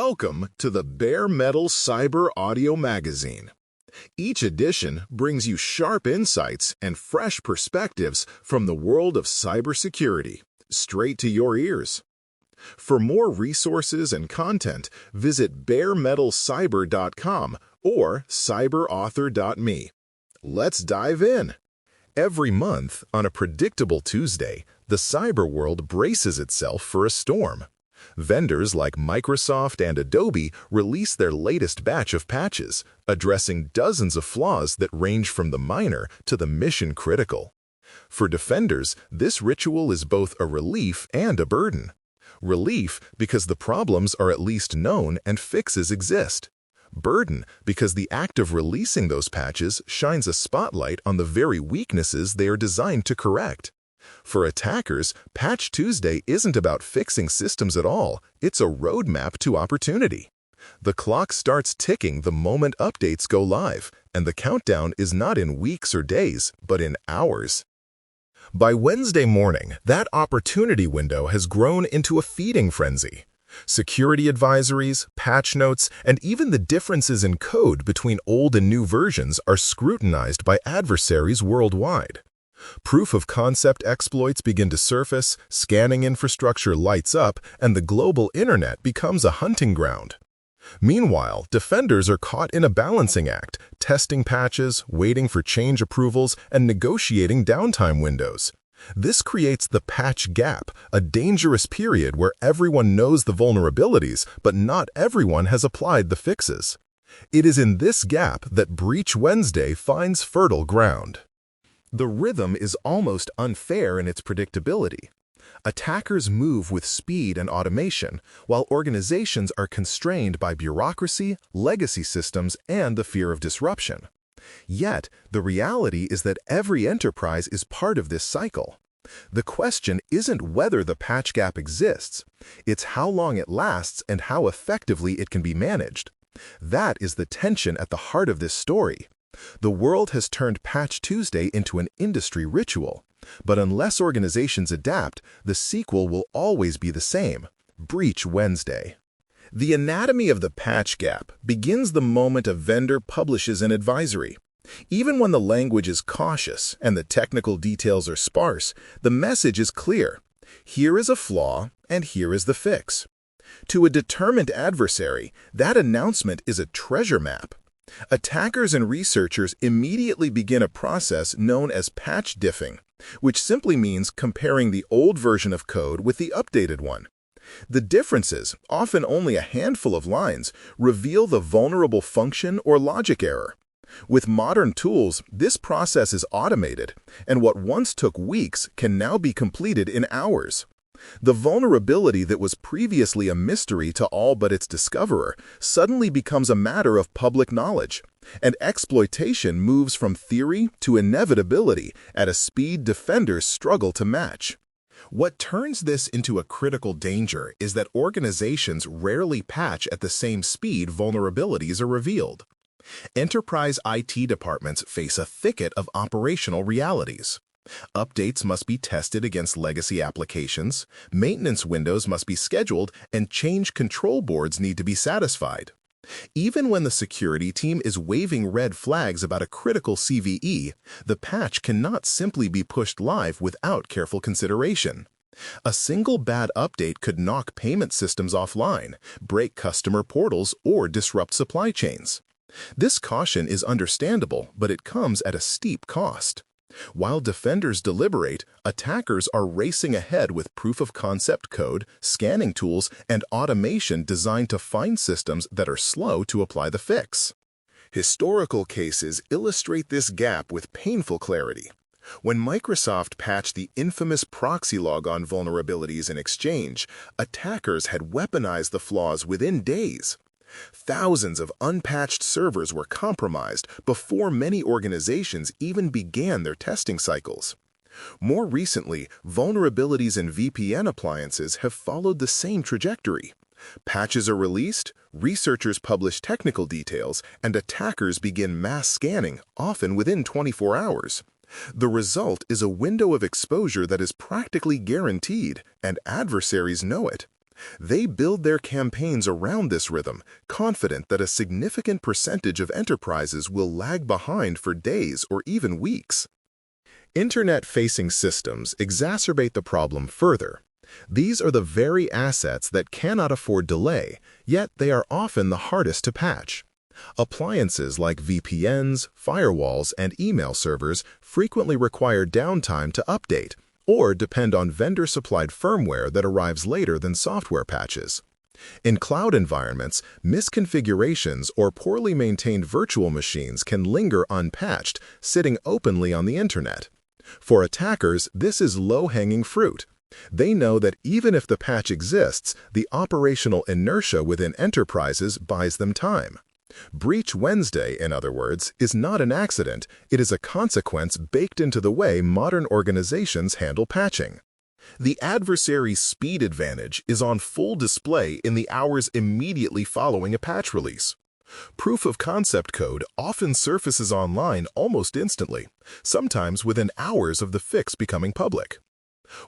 Welcome to the Bare Metal Cyber Audio Magazine. Each edition brings you sharp insights and fresh perspectives from the world of cybersecurity, straight to your ears. For more resources and content, visit baremetalcyber.com or cyberauthor.me. Let's dive in. Every month, on a predictable Tuesday, the cyber world braces itself for a storm. Vendors like Microsoft and Adobe release their latest batch of patches, addressing dozens of flaws that range from the minor to the mission-critical. For defenders, this ritual is both a relief and a burden. Relief because the problems are at least known and fixes exist. Burden because the act of releasing those patches shines a spotlight on the very weaknesses they are designed to correct. For attackers, Patch Tuesday isn't about fixing systems at all, it's a roadmap to opportunity. The clock starts ticking the moment updates go live, and the countdown is not in weeks or days, but in hours. By Wednesday morning, that opportunity window has grown into a feeding frenzy. Security advisories, patch notes, and even the differences in code between old and new versions are scrutinized by adversaries worldwide. Proof-of-concept exploits begin to surface, scanning infrastructure lights up, and the global internet becomes a hunting ground. Meanwhile, defenders are caught in a balancing act, testing patches, waiting for change approvals, and negotiating downtime windows. This creates the patch gap, a dangerous period where everyone knows the vulnerabilities, but not everyone has applied the fixes. It is in this gap that Breach Wednesday finds fertile ground. The rhythm is almost unfair in its predictability. Attackers move with speed and automation, while organizations are constrained by bureaucracy, legacy systems, and the fear of disruption. Yet, the reality is that every enterprise is part of this cycle. The question isn't whether the patch gap exists, it's how long it lasts and how effectively it can be managed. That is the tension at the heart of this story. The world has turned Patch Tuesday into an industry ritual, but unless organizations adapt, the sequel will always be the same: Breach Wednesday. The anatomy of the patch gap begins the moment a vendor publishes an advisory. Even when the language is cautious and the technical details are sparse, the message is clear. Here is a flaw, and here is the fix. To a determined adversary, that announcement is a treasure map. Attackers and researchers immediately begin a process known as patch diffing, which simply means comparing the old version of code with the updated one. The differences, often only a handful of lines, reveal the vulnerable function or logic error. With modern tools, this process is automated, and what once took weeks can now be completed in hours. The vulnerability that was previously a mystery to all but its discoverer suddenly becomes a matter of public knowledge, and exploitation moves from theory to inevitability at a speed defenders struggle to match. What turns this into a critical danger is that organizations rarely patch at the same speed vulnerabilities are revealed. Enterprise IT departments face a thicket of operational realities. Updates must be tested against legacy applications, maintenance windows must be scheduled, and change control boards need to be satisfied. Even when the security team is waving red flags about a critical CVE, the patch cannot simply be pushed live without careful consideration. A single bad update could knock payment systems offline, break customer portals, or disrupt supply chains. This caution is understandable, but it comes at a steep cost. While defenders deliberate, attackers are racing ahead with proof-of-concept code, scanning tools, and automation designed to find systems that are slow to apply the fix. Historical cases illustrate this gap with painful clarity. When Microsoft patched the infamous proxy logon vulnerabilities in Exchange, attackers had weaponized the flaws within days. Thousands of unpatched servers were compromised before many organizations even began their testing cycles. More recently, vulnerabilities in VPN appliances have followed the same trajectory. Patches are released, researchers publish technical details, and attackers begin mass scanning, often within 24 hours. The result is a window of exposure that is practically guaranteed, and adversaries know it. They build their campaigns around this rhythm, confident that a significant percentage of enterprises will lag behind for days or even weeks. Internet-facing systems exacerbate the problem further. These are the very assets that cannot afford delay, yet they are often the hardest to patch. Appliances like VPNs, firewalls, and email servers frequently require downtime to update, or depend on vendor-supplied firmware that arrives later than software patches. In cloud environments, misconfigurations or poorly maintained virtual machines can linger unpatched, sitting openly on the internet. For attackers, this is low-hanging fruit. They know that even if the patch exists, the operational inertia within enterprises buys them time. Breach Wednesday, in other words, is not an accident, it is a consequence baked into the way modern organizations handle patching. The adversary's speed advantage is on full display in the hours immediately following a patch release. Proof of concept code often surfaces online almost instantly, sometimes within hours of the fix becoming public.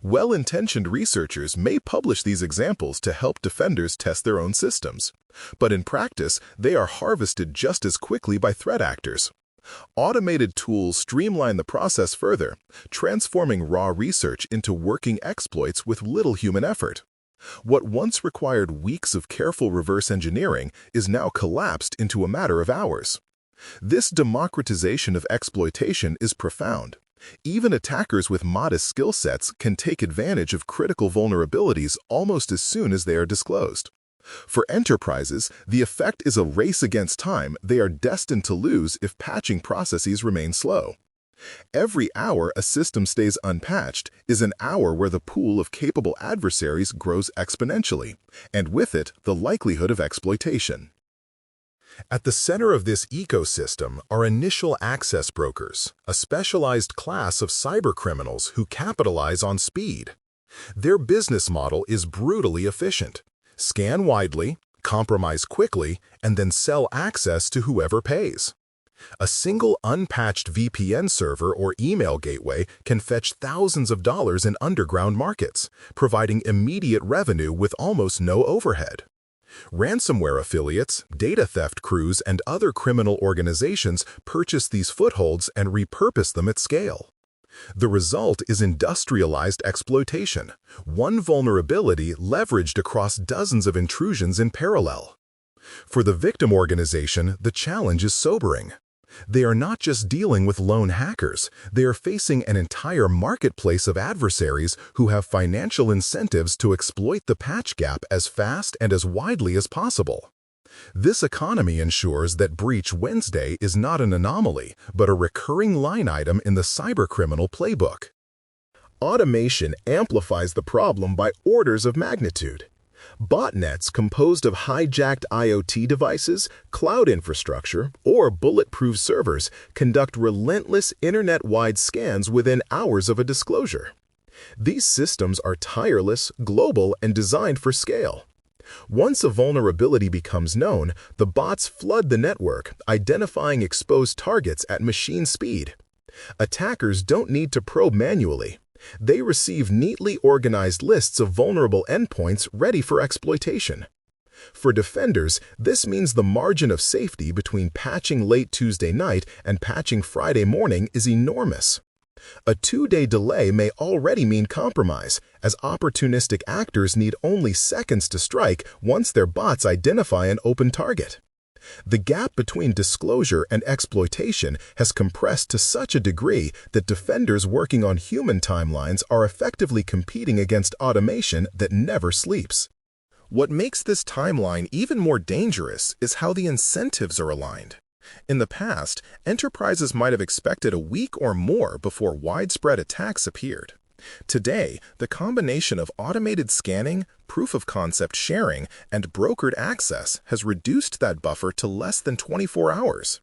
Well-intentioned researchers may publish these examples to help defenders test their own systems, but in practice, they are harvested just as quickly by threat actors. Automated tools streamline the process further, transforming raw research into working exploits with little human effort. What once required weeks of careful reverse engineering is now collapsed into a matter of hours. This democratization of exploitation is profound. Even attackers with modest skill sets can take advantage of critical vulnerabilities almost as soon as they are disclosed. For enterprises, the effect is a race against time they are destined to lose if patching processes remain slow. Every hour a system stays unpatched is an hour where the pool of capable adversaries grows exponentially, and with it, the likelihood of exploitation. At the center of this ecosystem are initial access brokers, a specialized class of cybercriminals who capitalize on speed. Their business model is brutally efficient. Scan widely, compromise quickly, and then sell access to whoever pays. A single unpatched VPN server or email gateway can fetch thousands of dollars in underground markets, providing immediate revenue with almost no overhead. Ransomware affiliates, data theft crews, and other criminal organizations purchase these footholds and repurpose them at scale. The result is industrialized exploitation, one vulnerability leveraged across dozens of intrusions in parallel. For the victim organization, the challenge is sobering. They are not just dealing with lone hackers, they are facing an entire marketplace of adversaries who have financial incentives to exploit the patch gap as fast and as widely as possible. This economy ensures that Breach Wednesday is not an anomaly, but a recurring line item in the cybercriminal playbook. Automation amplifies the problem by orders of magnitude. Botnets composed of hijacked IoT devices, cloud infrastructure, or bulletproof servers conduct relentless internet-wide scans within hours of a disclosure. These systems are tireless, global, and designed for scale. Once a vulnerability becomes known, the bots flood the network, identifying exposed targets at machine speed. Attackers don't need to probe manually. They receive neatly organized lists of vulnerable endpoints ready for exploitation. For defenders, this means the margin of safety between patching late Tuesday night and patching Friday morning is enormous. A 2-day delay may already mean compromise, as opportunistic actors need only seconds to strike once their bots identify an open target. The gap between disclosure and exploitation has compressed to such a degree that defenders working on human timelines are effectively competing against automation that never sleeps. What makes this timeline even more dangerous is how the incentives are aligned. In the past, enterprises might have expected a week or more before widespread attacks appeared. Today, the combination of automated scanning, proof-of-concept sharing, and brokered access has reduced that buffer to less than 24 hours.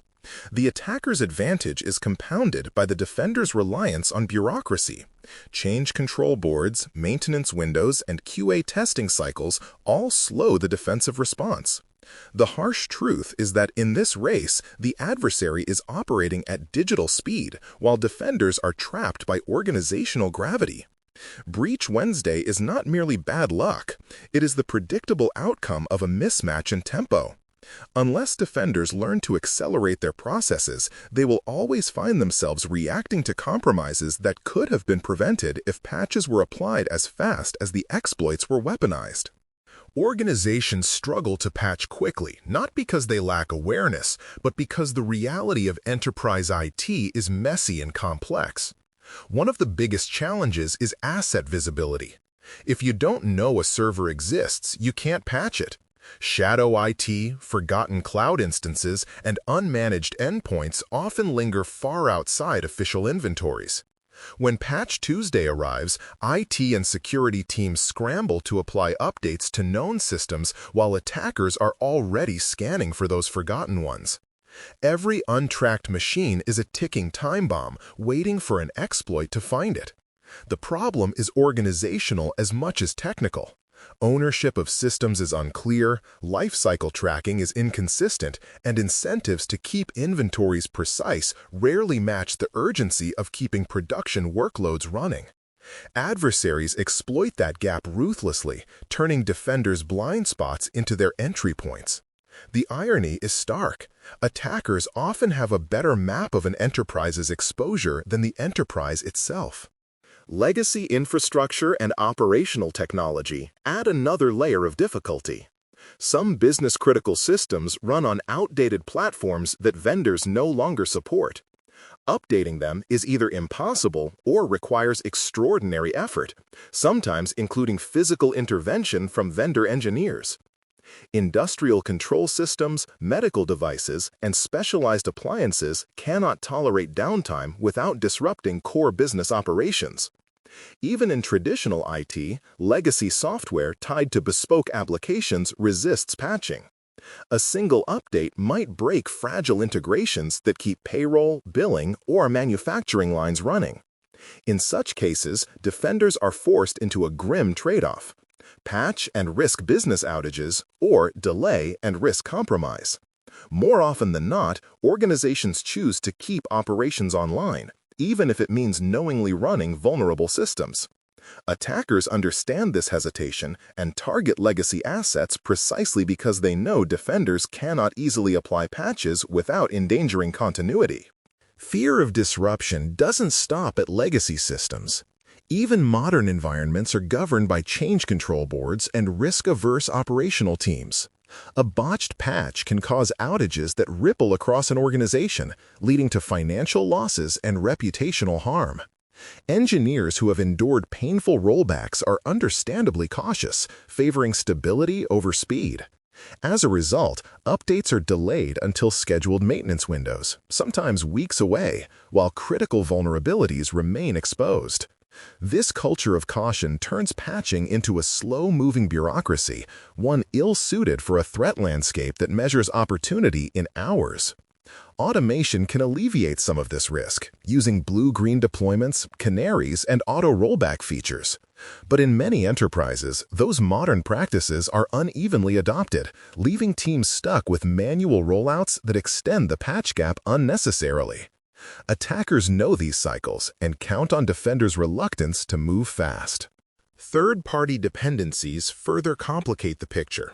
The attacker's advantage is compounded by the defender's reliance on bureaucracy. Change control boards, maintenance windows, and QA testing cycles all slow the defensive response. The harsh truth is that in this race, the adversary is operating at digital speed, while defenders are trapped by organizational gravity. Breach Wednesday is not merely bad luck, it is the predictable outcome of a mismatch in tempo. Unless defenders learn to accelerate their processes, they will always find themselves reacting to compromises that could have been prevented if patches were applied as fast as the exploits were weaponized. Organizations struggle to patch quickly, not because they lack awareness, but because the reality of enterprise IT is messy and complex. One of the biggest challenges is asset visibility. If you don't know a server exists, you can't patch it. Shadow IT, forgotten cloud instances, and unmanaged endpoints often linger far outside official inventories. When Patch Tuesday arrives, IT and security teams scramble to apply updates to known systems while attackers are already scanning for those forgotten ones. Every untracked machine is a ticking time bomb, waiting for an exploit to find it. The problem is organizational as much as technical. Ownership of systems is unclear, lifecycle tracking is inconsistent, and incentives to keep inventories precise rarely match the urgency of keeping production workloads running. Adversaries exploit that gap ruthlessly, turning defenders' blind spots into their entry points. The irony is stark. Attackers often have a better map of an enterprise's exposure than the enterprise itself. Legacy infrastructure and operational technology add another layer of difficulty. Some business-critical systems run on outdated platforms that vendors no longer support. Updating them is either impossible or requires extraordinary effort, sometimes including physical intervention from vendor engineers. Industrial control systems, medical devices, and specialized appliances cannot tolerate downtime without disrupting core business operations. Even in traditional IT, legacy software tied to bespoke applications resists patching. A single update might break fragile integrations that keep payroll, billing, or manufacturing lines running. In such cases, defenders are forced into a grim trade-off: patch and risk business outages, or delay and risk compromise. More often than not, organizations choose to keep operations online, even if it means knowingly running vulnerable systems. Attackers understand this hesitation and target legacy assets precisely because they know defenders cannot easily apply patches without endangering continuity. Fear of disruption doesn't stop at legacy systems. Even modern environments are governed by change control boards and risk-averse operational teams. A botched patch can cause outages that ripple across an organization, leading to financial losses and reputational harm. Engineers who have endured painful rollbacks are understandably cautious, favoring stability over speed. As a result, updates are delayed until scheduled maintenance windows, sometimes weeks away, while critical vulnerabilities remain exposed. This culture of caution turns patching into a slow-moving bureaucracy, one ill-suited for a threat landscape that measures opportunity in hours. Automation can alleviate some of this risk, using blue-green deployments, canaries, and auto-rollback features. But in many enterprises, those modern practices are unevenly adopted, leaving teams stuck with manual rollouts that extend the patch gap unnecessarily. Attackers know these cycles and count on defenders' reluctance to move fast. Third-party dependencies further complicate the picture.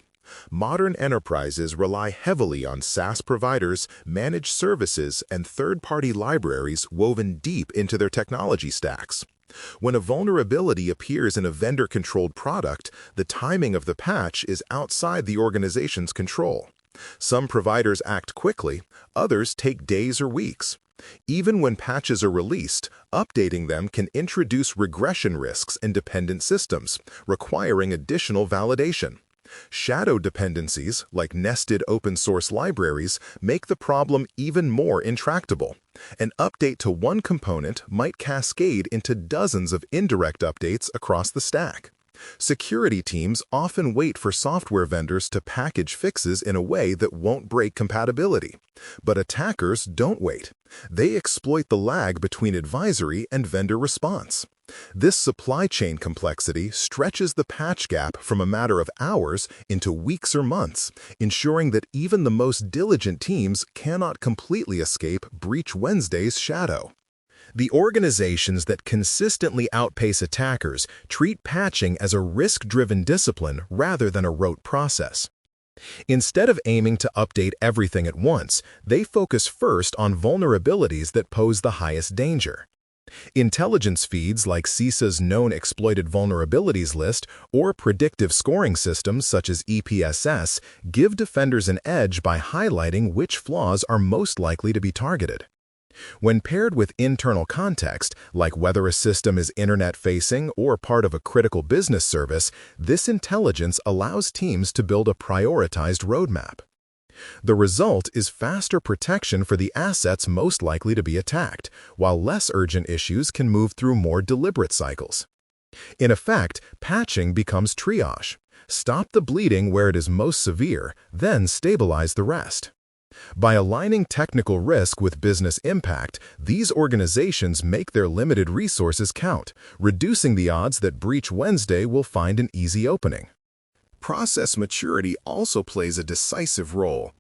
Modern enterprises rely heavily on SaaS providers, managed services, and third-party libraries woven deep into their technology stacks. When a vulnerability appears in a vendor-controlled product, the timing of the patch is outside the organization's control. Some providers act quickly, others take days or weeks. Even when patches are released, updating them can introduce regression risks in dependent systems, requiring additional validation. Shadow dependencies, like nested open-source libraries, make the problem even more intractable. An update to one component might cascade into dozens of indirect updates across the stack. Security teams often wait for software vendors to package fixes in a way that won't break compatibility. But attackers don't wait. They exploit the lag between advisory and vendor response. This supply chain complexity stretches the patch gap from a matter of hours into weeks or months, ensuring that even the most diligent teams cannot completely escape Breach Wednesday's shadow. The organizations that consistently outpace attackers treat patching as a risk-driven discipline rather than a rote process. Instead of aiming to update everything at once, they focus first on vulnerabilities that pose the highest danger. Intelligence feeds like CISA's Known Exploited Vulnerabilities list or predictive scoring systems such as EPSS give defenders an edge by highlighting which flaws are most likely to be targeted. When paired with internal context, like whether a system is internet-facing or part of a critical business service, this intelligence allows teams to build a prioritized roadmap. The result is faster protection for the assets most likely to be attacked, while less urgent issues can move through more deliberate cycles. In effect, patching becomes triage. Stop the bleeding where it is most severe, then stabilize the rest. By aligning technical risk with business impact, these organizations make their limited resources count, reducing the odds that Breach Wednesday will find an easy opening. Process maturity also plays a decisive role.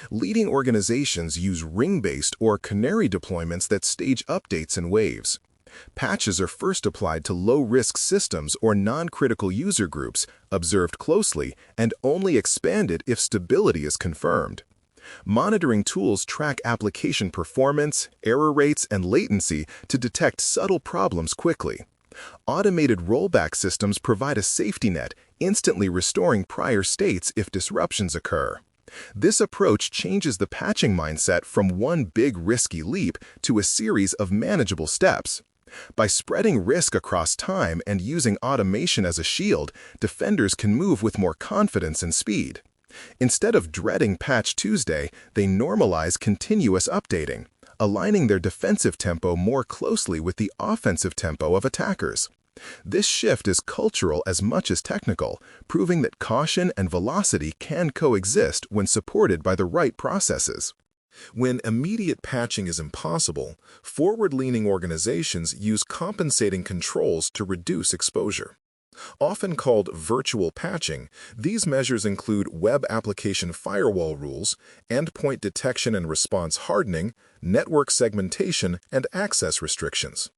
Leading organizations use ring-based or canary deployments that stage updates in waves. Patches are first applied to low-risk systems or non-critical user groups, observed closely, and only expanded if stability is confirmed. Monitoring tools track application performance, error rates, and latency to detect subtle problems quickly. Automated rollback systems provide a safety net, instantly restoring prior states if disruptions occur. This approach changes the patching mindset from one big risky leap to a series of manageable steps. By spreading risk across time and using automation as a shield, defenders can move with more confidence and speed. Instead of dreading Patch Tuesday, they normalize continuous updating, aligning their defensive tempo more closely with the offensive tempo of attackers. This shift is cultural as much as technical, proving that caution and velocity can coexist when supported by the right processes. When immediate patching is impossible, forward-leaning organizations use compensating controls to reduce exposure. Often called virtual patching, these measures include web application firewall rules, endpoint detection and response hardening, network segmentation, and access restrictions.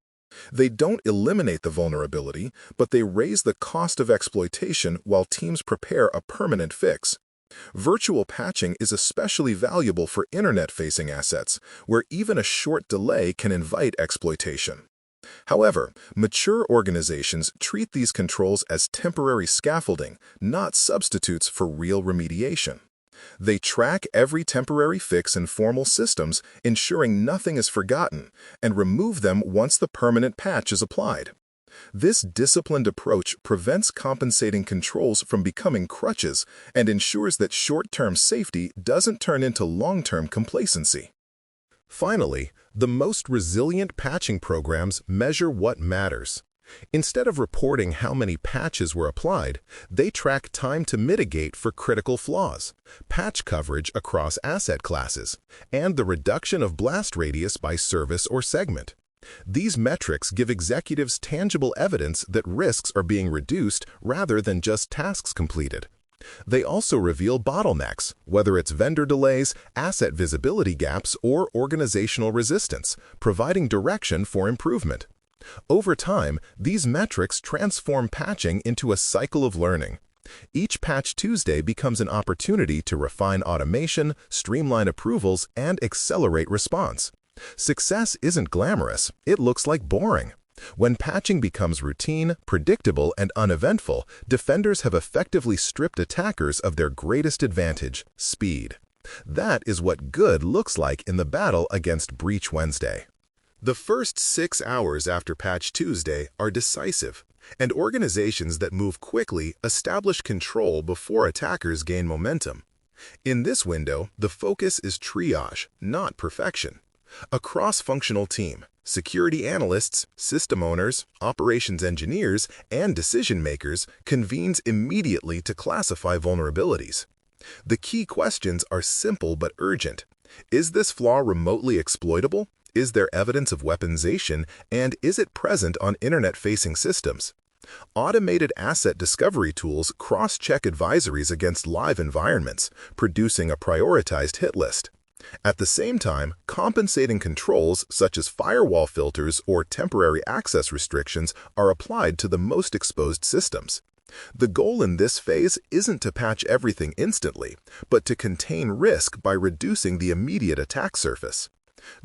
They don't eliminate the vulnerability, but they raise the cost of exploitation while teams prepare a permanent fix. Virtual patching is especially valuable for internet-facing assets, where even a short delay can invite exploitation. However, mature organizations treat these controls as temporary scaffolding, not substitutes for real remediation. They track every temporary fix in formal systems, ensuring nothing is forgotten, and remove them once the permanent patch is applied. This disciplined approach prevents compensating controls from becoming crutches and ensures that short-term safety doesn't turn into long-term complacency. Finally, the most resilient patching programs measure what matters. Instead of reporting how many patches were applied, they track time to mitigate for critical flaws, patch coverage across asset classes, and the reduction of blast radius by service or segment. These metrics give executives tangible evidence that risks are being reduced rather than just tasks completed. They also reveal bottlenecks, whether it's vendor delays, asset visibility gaps, or organizational resistance, providing direction for improvement. Over time, these metrics transform patching into a cycle of learning. Each Patch Tuesday becomes an opportunity to refine automation, streamline approvals, and accelerate response. Success isn't glamorous, it looks like boring. When patching becomes routine, predictable, and uneventful, defenders have effectively stripped attackers of their greatest advantage, speed. That is what good looks like in the battle against Breach Wednesday. The first 6 hours after Patch Tuesday are decisive, and organizations that move quickly establish control before attackers gain momentum. In this window, the focus is triage, not perfection. A cross-functional team, security analysts, system owners, operations engineers, and decision-makers convenes immediately to classify vulnerabilities. The key questions are simple but urgent. Is this flaw remotely exploitable? Is there evidence of weaponization? And is it present on internet-facing systems? Automated asset discovery tools cross-check advisories against live environments, producing a prioritized hit list. At the same time, compensating controls such as firewall filters or temporary access restrictions are applied to the most exposed systems. The goal in this phase isn't to patch everything instantly, but to contain risk by reducing the immediate attack surface.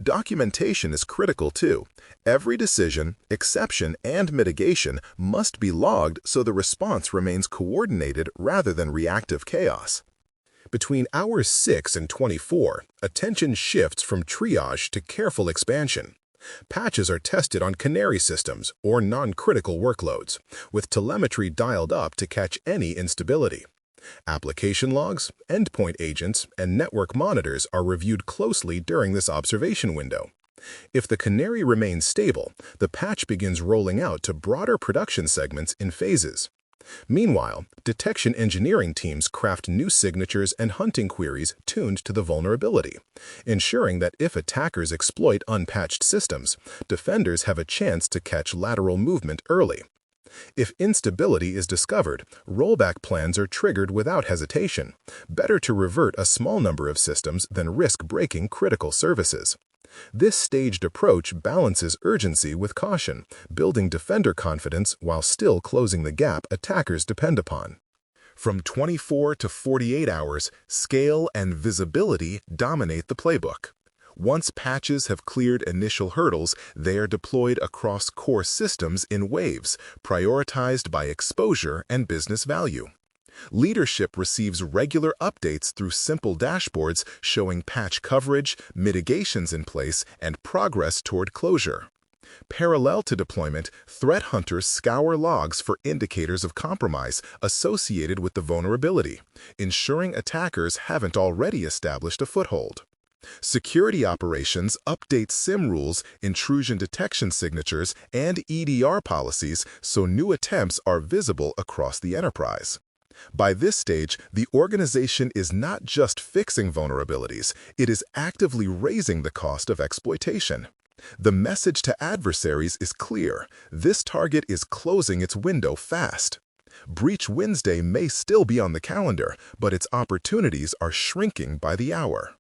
Documentation is critical too. Every decision, exception, and mitigation must be logged so the response remains coordinated rather than reactive chaos. Between hours 6 and 24, attention shifts from triage to careful expansion. Patches are tested on canary systems or non-critical workloads, with telemetry dialed up to catch any instability. Application logs, endpoint agents, and network monitors are reviewed closely during this observation window. If the canary remains stable, the patch begins rolling out to broader production segments in phases. Meanwhile, detection engineering teams craft new signatures and hunting queries tuned to the vulnerability, ensuring that if attackers exploit unpatched systems, defenders have a chance to catch lateral movement early. If instability is discovered, rollback plans are triggered without hesitation. Better to revert a small number of systems than risk breaking critical services. This staged approach balances urgency with caution, building defender confidence while still closing the gap attackers depend upon. From 24 to 48 hours, scale and visibility dominate the playbook. Once patches have cleared initial hurdles, they are deployed across core systems in waves, prioritized by exposure and business value. Leadership receives regular updates through simple dashboards showing patch coverage, mitigations in place, and progress toward closure. Parallel to deployment, threat hunters scour logs for indicators of compromise associated with the vulnerability, ensuring attackers haven't already established a foothold. Security operations update SIM rules, intrusion detection signatures, and EDR policies so new attempts are visible across the enterprise. By this stage, the organization is not just fixing vulnerabilities, it is actively raising the cost of exploitation. The message to adversaries is clear: this target is closing its window fast. Breach Wednesday may still be on the calendar, but its opportunities are shrinking by the hour.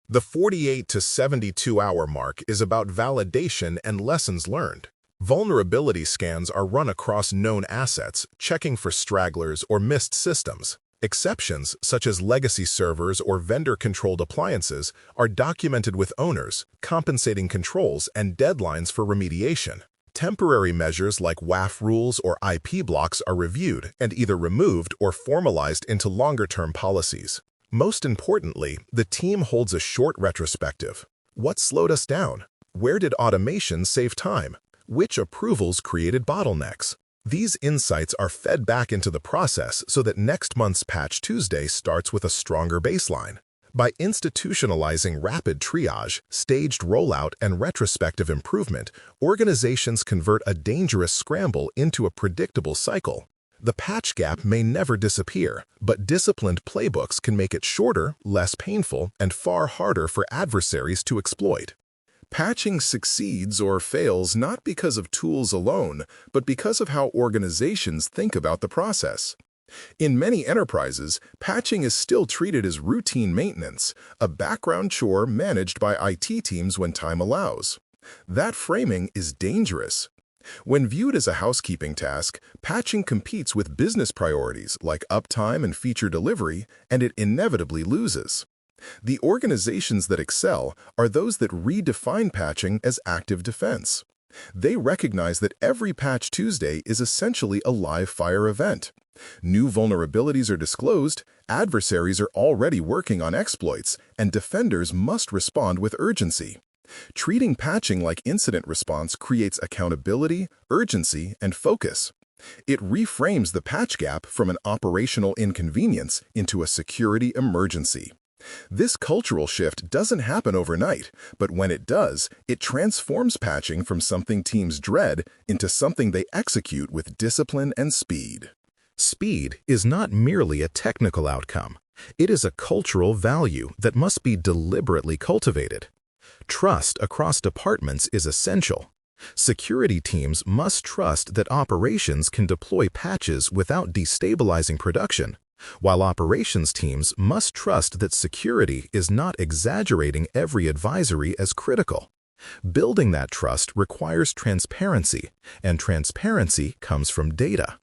The 48 to 72-hour mark is about validation and lessons learned. Vulnerability scans are run across known assets, checking for stragglers or missed systems. Exceptions, such as legacy servers or vendor-controlled appliances, are documented with owners, compensating controls, and deadlines for remediation. Temporary measures like WAF rules or IP blocks are reviewed and either removed or formalized into longer-term policies. Most importantly, the team holds a short retrospective. What slowed us down? Where did automation save time? Which approvals created bottlenecks? These insights are fed back into the process so that next month's Patch Tuesday starts with a stronger baseline. By institutionalizing rapid triage, staged rollout, and retrospective improvement, organizations convert a dangerous scramble into a predictable cycle. The patch gap may never disappear, but disciplined playbooks can make it shorter, less painful, and far harder for adversaries to exploit. Patching succeeds or fails not because of tools alone, but because of how organizations think about the process. In many enterprises, patching is still treated as routine maintenance, a background chore managed by IT teams when time allows. That framing is dangerous. When viewed as a housekeeping task, patching competes with business priorities like uptime and feature delivery, and it inevitably loses. The organizations that excel are those that redefine patching as active defense. They recognize that every Patch Tuesday is essentially a live-fire event. New vulnerabilities are disclosed, adversaries are already working on exploits, and defenders must respond with urgency. Treating patching like incident response creates accountability, urgency, and focus. It reframes the patch gap from an operational inconvenience into a security emergency. This cultural shift doesn't happen overnight, but when it does, it transforms patching from something teams dread into something they execute with discipline and speed. Speed is not merely a technical outcome. It is a cultural value that must be deliberately cultivated. Trust across departments is essential. Security teams must trust that operations can deploy patches without destabilizing production, while operations teams must trust that security is not exaggerating every advisory as critical. Building that trust requires transparency, and transparency comes from data.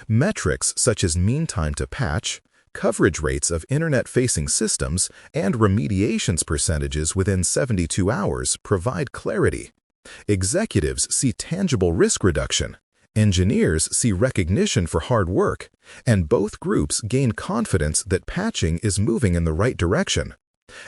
Metrics such as mean time to patch, coverage rates of internet-facing systems, and remediations percentages within 72 hours provide clarity. Executives see tangible risk reduction. Engineers see recognition for hard work, and both groups gain confidence that patching is moving in the right direction.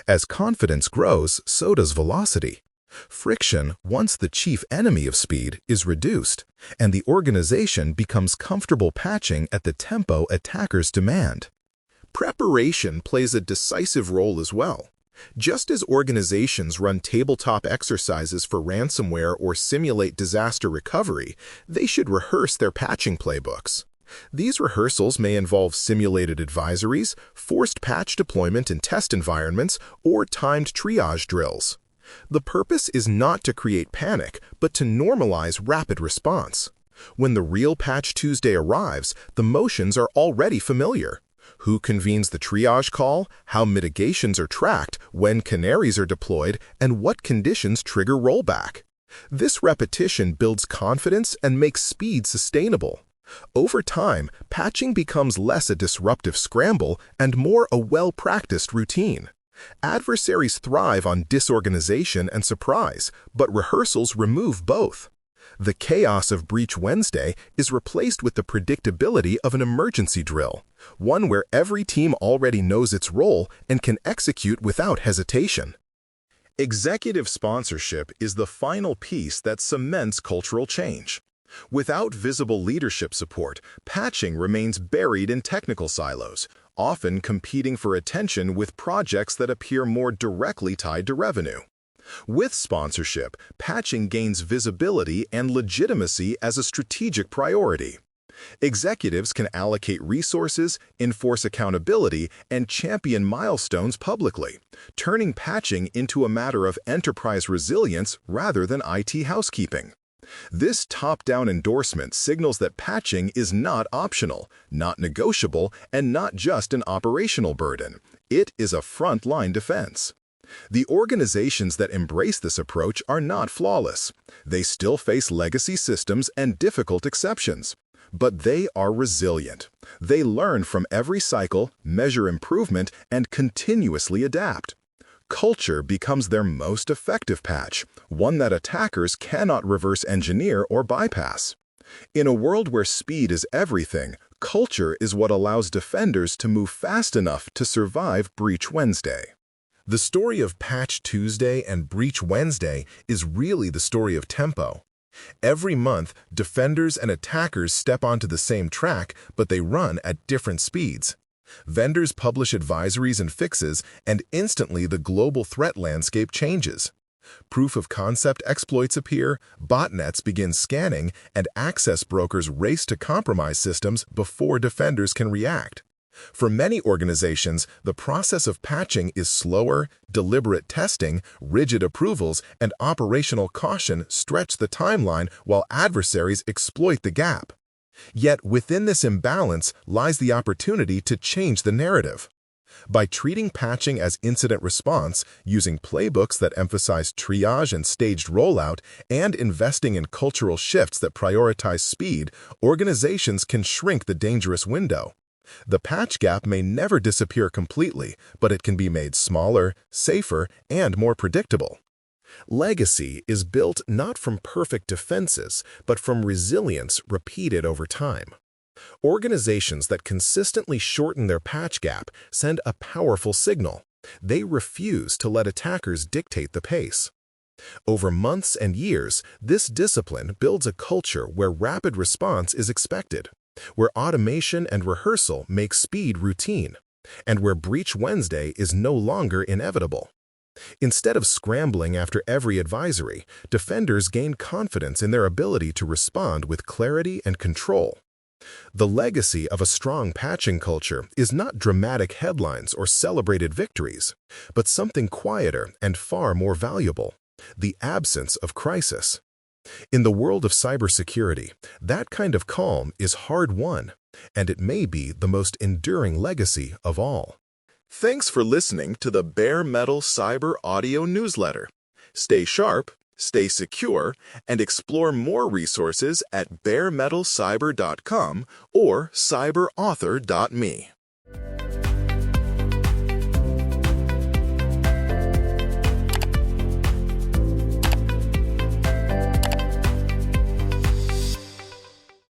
As confidence grows, so does velocity. Friction, once the chief enemy of speed, is reduced, and the organization becomes comfortable patching at the tempo attackers demand. Preparation plays a decisive role as well. Just as organizations run tabletop exercises for ransomware or simulate disaster recovery, they should rehearse their patching playbooks. These rehearsals may involve simulated advisories, forced patch deployment in test environments, or timed triage drills. The purpose is not to create panic, but to normalize rapid response. When the real Patch Tuesday arrives, the motions are already familiar. Who convenes the triage call, how mitigations are tracked, when canaries are deployed, and what conditions trigger rollback. This repetition builds confidence and makes speed sustainable. Over time, patching becomes less a disruptive scramble and more a well-practiced routine. Adversaries thrive on disorganization and surprise, but rehearsals remove both. The chaos of Breach Wednesday is replaced with the predictability of an emergency drill, one where every team already knows its role and can execute without hesitation. Executive sponsorship is the final piece that cements cultural change. Without visible leadership support, patching remains buried in technical silos, often competing for attention with projects that appear more directly tied to revenue. With sponsorship, patching gains visibility and legitimacy as a strategic priority. Executives can allocate resources, enforce accountability, and champion milestones publicly, turning patching into a matter of enterprise resilience rather than IT housekeeping. This top-down endorsement signals that patching is not optional, not negotiable, and not just an operational burden. It is a frontline defense. The organizations that embrace this approach are not flawless. They still face legacy systems and difficult exceptions. But they are resilient. They learn from every cycle, measure improvement, and continuously adapt. Culture becomes their most effective patch, one that attackers cannot reverse engineer or bypass. In a world where speed is everything, culture is what allows defenders to move fast enough to survive Breach Wednesday. The story of Patch Tuesday and Breach Wednesday is really the story of tempo. Every month, defenders and attackers step onto the same track, but they run at different speeds. Vendors publish advisories and fixes, and instantly the global threat landscape changes. Proof-of-concept exploits appear, botnets begin scanning, and access brokers race to compromise systems before defenders can react. For many organizations, the process of patching is slower, deliberate testing, rigid approvals, and operational caution stretch the timeline while adversaries exploit the gap. Yet within this imbalance lies the opportunity to change the narrative. By treating patching as incident response, using playbooks that emphasize triage and staged rollout, and investing in cultural shifts that prioritize speed, organizations can shrink the dangerous window. The patch gap may never disappear completely, but it can be made smaller, safer, and more predictable. Legacy is built not from perfect defenses, but from resilience repeated over time. Organizations that consistently shorten their patch gap send a powerful signal. They refuse to let attackers dictate the pace. Over months and years, this discipline builds a culture where rapid response is expected, where automation and rehearsal make speed routine, and where Breach Wednesday is no longer inevitable. Instead of scrambling after every advisory, defenders gain confidence in their ability to respond with clarity and control. The legacy of a strong patching culture is not dramatic headlines or celebrated victories, but something quieter and far more valuable: the absence of crisis. In the world of cybersecurity, that kind of calm is hard-won. and it may be the most enduring legacy of all. Thanks for listening to the Bare Metal Cyber Audio Newsletter. Stay sharp, stay secure, and explore more resources at baremetalcyber.com or cyberauthor.me.